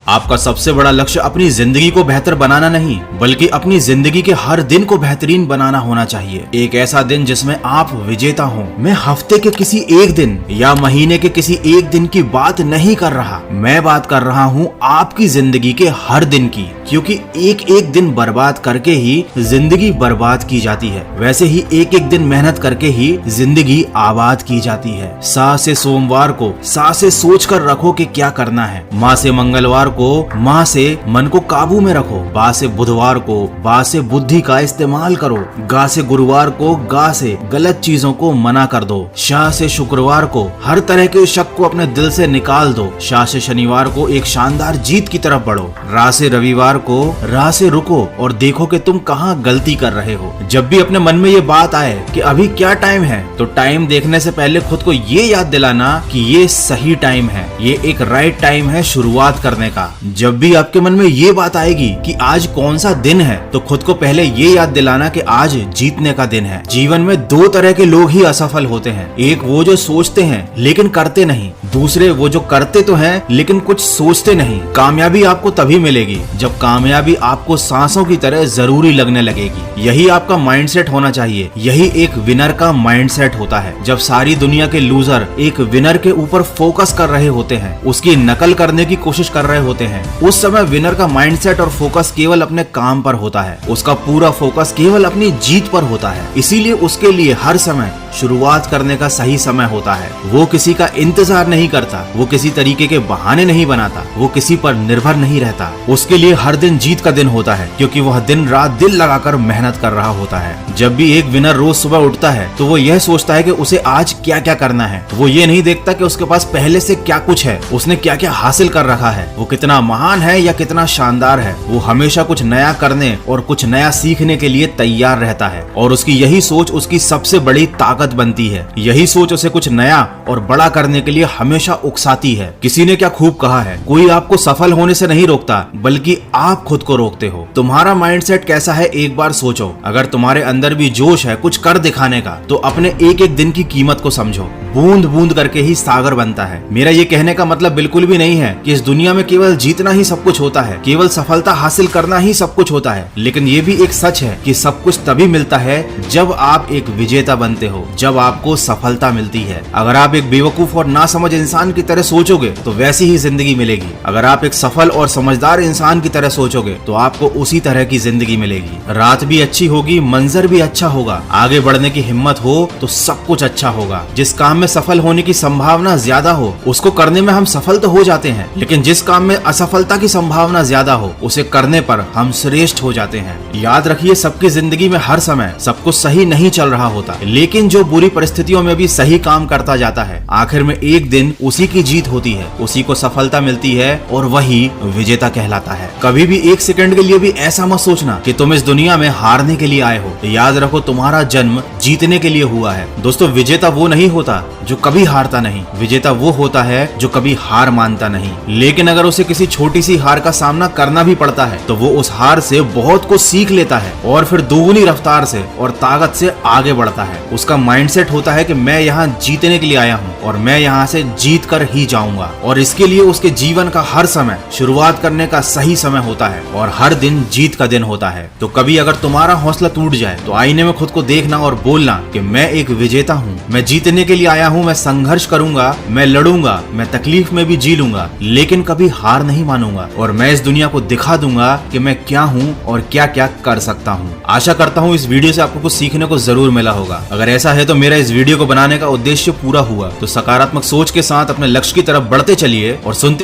आपका सबसे बड़ा लक्ष्य अपनी जिंदगी को बेहतर बनाना नहीं, बल्कि अपनी जिंदगी के हर दिन को बेहतरीन बनाना होना चाहिए। एक ऐसा दिन जिसमें आप विजेता हो। मैं हफ्ते के किसी एक दिन या महीने के किसी एक दिन की बात नहीं कर रहा, मैं बात कर रहा हूँ आपकी जिंदगी के हर दिन की, क्योंकि एक एक दिन बर्बाद करके ही जिंदगी बर्बाद की जाती है, वैसे ही एक एक दिन मेहनत करके ही जिंदगी आबाद की जाती है। सा से सोमवार को सा से सोच कर रखो कि क्या करना है। माँ से मंगलवार को माँ से मन को काबू में रखो। बा से बुधवार को बा से बुद्धि का इस्तेमाल करो। गा से गुरुवार को गा से गलत चीजों को मना कर दो। शाह से शुक्रवार को हर तरह के शक को अपने दिल से निकाल दो। शाह से शनिवार को एक शानदार जीत की तरफ बढ़ो। रा से रविवार को राह से रुको और देखो कि तुम कहाँ गलती कर रहे हो। जब भी अपने मन में ये बात आए कि अभी क्या टाइम है, तो टाइम देखने से पहले खुद को ये याद दिलाना कि ये सही टाइम है, ये एक राइट टाइम है शुरुआत करने का। जब भी आपके मन में ये बात आएगी कि आज कौन सा दिन है, तो खुद को पहले ये याद दिलाना कि आज जीतने का दिन है। जीवन में दो तरह के लोग ही असफल होते हैं, एक वो जो सोचते हैं लेकिन करते नहीं, दूसरे वो जो करते तो हैं लेकिन कुछ सोचते नहीं। कामयाबी आपको तभी मिलेगी जब कामयाबी आपको सांसों की तरह जरूरी लगने लगेगी। यही आपका माइंडसेट होना चाहिए, यही एक विनर का माइंडसेट होता है। जब सारी दुनिया के लूजर एक विनर के ऊपर फोकस कर रहे होते हैं, उसकी नकल करने की कोशिश कर रहे होते हैं, उस समय विनर का माइंडसेट और फोकस केवल अपने काम पर होता है। उसका पूरा फोकस केवल अपनी जीत पर होता है। इसीलिए उसके लिए हर समय शुरुआत करने का सही समय होता है। वो किसी का इंतजार नहीं करता, वो किसी तरीके के बहाने नहीं बनाता, वो किसी पर निर्भर नहीं रहता। उसके लिए हर दिन जीत का दिन होता है, क्योंकि वह दिन रात दिल लगाकर मेहनत कर रहा होता है। जब भी एक विनर रोज सुबह उठता है, तो वो यह सोचता है कि उसे आज क्या क्या करना है। वो ये नहीं देखता कि उसके पास पहले से क्या कुछ है, उसने क्या क्या हासिल कर रखा है, वो कितना महान है या कितना शानदार है। वो हमेशा कुछ नया करने और कुछ नया सीखने के लिए तैयार रहता है, और उसकी यही सोच उसकी सबसे बड़ी ताकत बनती है। यही सोच उसे कुछ नया और बड़ा करने के लिए हमेशा उकसाती है। किसी ने क्या खूब कहा है, कोई आपको सफल होने से नहीं रोकता, बल्कि आप खुद को रोकते हो। तुम्हारा माइंडसेट कैसा है एक बार सोचो। अगर तुम्हारे अंदर भी जोश है कुछ कर दिखाने का, तो अपने एक एक दिन की कीमत को समझो। बूंद बूंद करके ही सागर बनता है। मेरा ये कहने का मतलब बिल्कुल भी नहीं है कि इस दुनिया में केवल जीतना ही सब कुछ होता है, केवल सफलता हासिल करना ही सब कुछ होता है। लेकिन ये भी एक सच है कि सब कुछ तभी मिलता है जब आप एक विजेता बनते हो, जब आपको सफलता मिलती है। अगर आप एक बेवकूफ और नासमझ इंसान की तरह सोचोगे, तो वैसी ही जिंदगी मिलेगी। अगर आप एक सफल और समझदार इंसान की तरह सोचोगे, तो आपको उसी तरह की जिंदगी मिलेगी। रात भी अच्छी होगी, मंजर भी अच्छा होगा, आगे बढ़ने की हिम्मत हो तो सब कुछ अच्छा होगा। जिस काम में सफल होने की संभावना ज्यादा हो, उसको करने में हम सफल तो हो जाते हैं, लेकिन जिस काम में असफलता की संभावना ज्यादा हो, उसे करने पर हम श्रेष्ठ हो जाते हैं। याद रखिए, सबकी जिंदगी में हर समय सब कुछ सही नहीं चल रहा होता, लेकिन जो बुरी परिस्थितियों में भी सही काम करता जाता है, आखिर में एक दिन उसी की जीत होती है, उसी को सफलता मिलती है, और वही विजेता कहलाता है। कभी भी एक सेकंड के लिए भी ऐसा मत सोचना कि तुम इस दुनिया में हारने के लिए आए हो। याद रखो, तुम्हारा जन्म जीतने के लिए हुआ है। दोस्तों, विजेता वो नहीं होता जो कभी हारता नहीं, विजेता वो होता है जो कभी हार मानता नहीं। लेकिन अगर उसे किसी छोटी सी हार का सामना करना भी पड़ता है, तो वो उस हार से बहुत कुछ सीख लेता है और फिर दोगुनी रफ्तार से और ताकत से आगे बढ़ता है। उसका माइंडसेट होता है कि मैं यहाँ जीतने के लिए आया हूँ और मैं यहाँ से जीत कर ही जाऊंगा, और इसके लिए उसके जीवन का हर समय शुरुआत करने का सही समय होता है और हर दिन जीत का दिन होता है। तो कभी अगर तुम्हारा हौसला टूट जाए, तो आईने में खुद को देखना और बोलना कि मैं एक विजेता हूँ, मैं जीतने के लिए आया हूँ, मैं संघर्ष करूंगा, मैं लड़ूंगा, मैं तकलीफ में भी जी लूंगा, लेकिन कभी हार नहीं मानूंगा, और मैं इस दुनिया को दिखा दूंगा कि मैं क्या हूँ और क्या क्या कर सकता हूँ। आशा करता हूँ इस वीडियो से आपको कुछ सीखने को जरूर मिला होगा। अगर ऐसा है तो मेरा इस वीडियो को बनाने का उद्देश्य पूरा हुआ। तो सकारात्मक सोच के साथ अपने लक्ष्य की तरफ बढ़ते चलिए और सुनते